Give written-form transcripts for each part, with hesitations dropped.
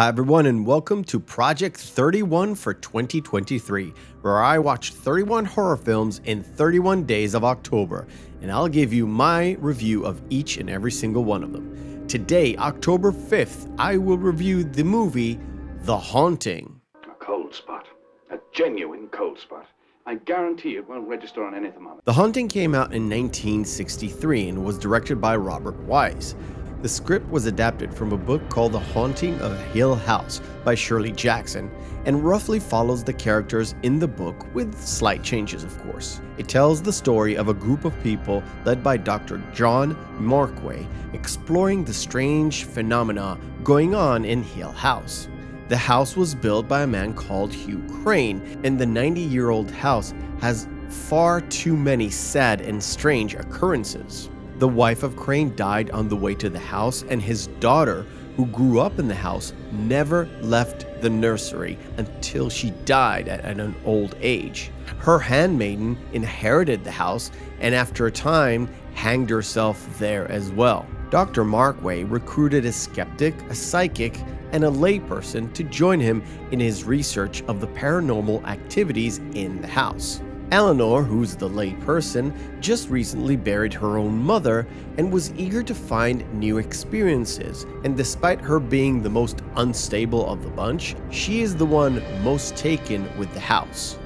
Hi everyone and welcome to Project 31 for 2023, where I watch 31 horror films in 31 days of October, and I'll give you my review of each and every single one of them. Today, October 5th, I will review the movie The Haunting. A cold spot. A genuine cold spot. I guarantee it won't register on any thermometer. The Haunting came out in 1963 and was directed by Robert Wise. The script was adapted from a book called The Haunting of Hill House by Shirly Jackson and roughly follows the characters in the book with slight changes, of course. It tells the story of a group of people led by Dr. John Markway exploring the strange phenomena going on in Hill House. The house was built by a man called Hugh Crane, and the 90-year-old house has far too many sad and strange occurrences. The wife of Crane died on the way to the house, and his daughter, who grew up in the house, never left the nursery until she died at an old age. Her handmaiden inherited the house and after a time hanged herself there as well. Dr. Markway recruited a skeptic, a psychic, and a layperson to join him in his research of the paranormal activities in the house. Eleanor, who's the layperson, just recently buried her own mother and was eager to find new experiences, and despite her being the most unstable of the bunch, she is the one most taken with the house.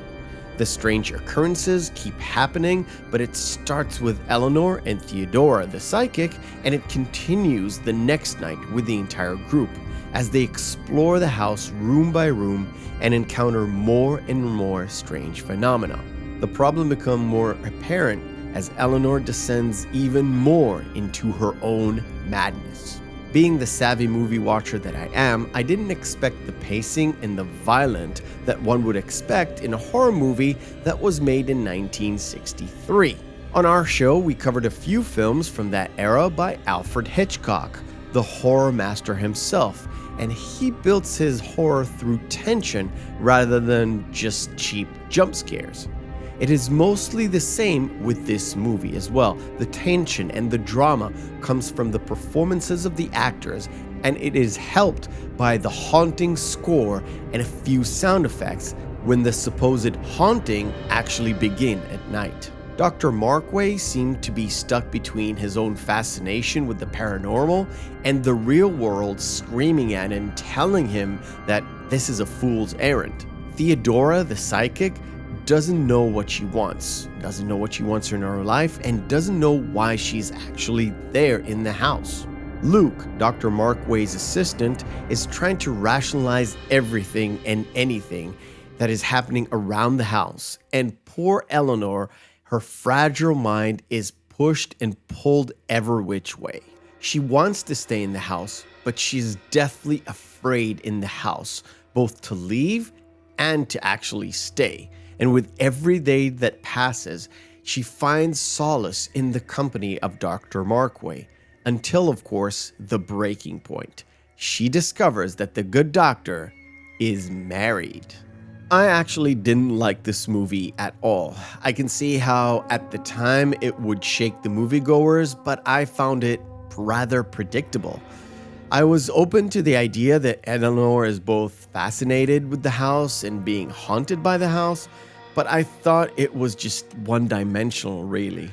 The strange occurrences keep happening, but it starts with Eleanor and Theodora, the psychic, and it continues the next night with the entire group as they explore the house room by room and encounter more and more strange phenomena. The problem becomes more apparent as Eleanor descends even more into her own madness. Being the savvy movie watcher that I am, I didn't expect the pacing and the violence that one would expect in a horror movie that was made in 1963. On our show, we covered a few films from that era by Alfred Hitchcock, the horror master himself, and he builds his horror through tension rather than just cheap jump scares. It is mostly the same with this movie as well. The tension and the drama comes from the performances of the actors, and it is helped by the haunting score and a few sound effects when the supposed haunting actually begin at night. Dr. Markway seemed to be stuck between his own fascination with the paranormal and the real world screaming at him, telling him that this is a fool's errand. Theodora, the psychic, doesn't know what she wants in her life, and doesn't know why she's actually there in the house. Luke, Dr. Markway's assistant, is trying to rationalize everything and anything that is happening around the house, and poor Eleanor, her fragile mind is pushed and pulled every which way. She wants to stay in the house, but she's deathly afraid in the house, both to leave and to actually stay. And with every day that passes, she finds solace in the company of Dr. Markway, until, of course, the breaking point. She discovers that the good doctor is married. I actually didn't like this movie at all. I can see how at the time it would shake the moviegoers, but I found it rather predictable. I was open to the idea that Eleanor is both fascinated with the house and being haunted by the house, but I thought it was just one-dimensional, really.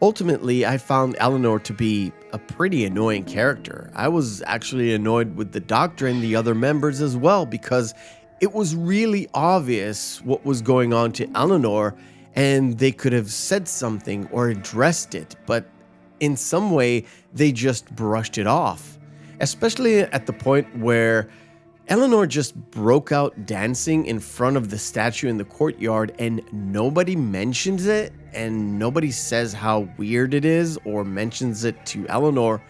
Ultimately, I found Eleanor to be a pretty annoying character. I was actually annoyed with the doctor and the other members as well, because it was really obvious what was going on to Eleanor, and they could have said something or addressed it, but in some way, they just brushed it off. Especially at the point where Eleanor just broke out dancing in front of the statue in the courtyard, and nobody mentions it, and nobody says how weird it is or mentions it to Eleanor,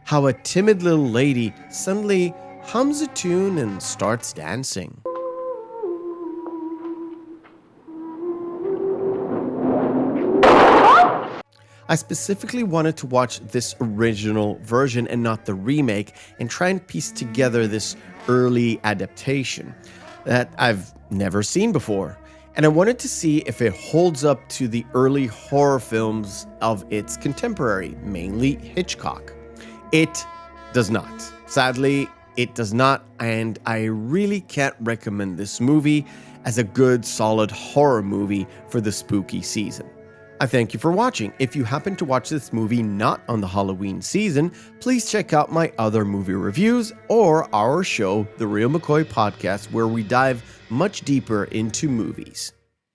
how a timid little lady suddenly hums a tune and starts dancing. I specifically wanted to watch this original version and not the remake, and try and piece together this early adaptation that I've never seen before. And I wanted to see if it holds up to the early horror films of its contemporary, mainly Hitchcock. It does not. Sadly, It does not, and I really can't recommend this movie as a good, solid horror movie for the spooky season. I thank you for watching. If you happen to watch this movie not on the Halloween season, please check out my other movie reviews or our show, The Real McCoy Podcast, where we dive much deeper into movies.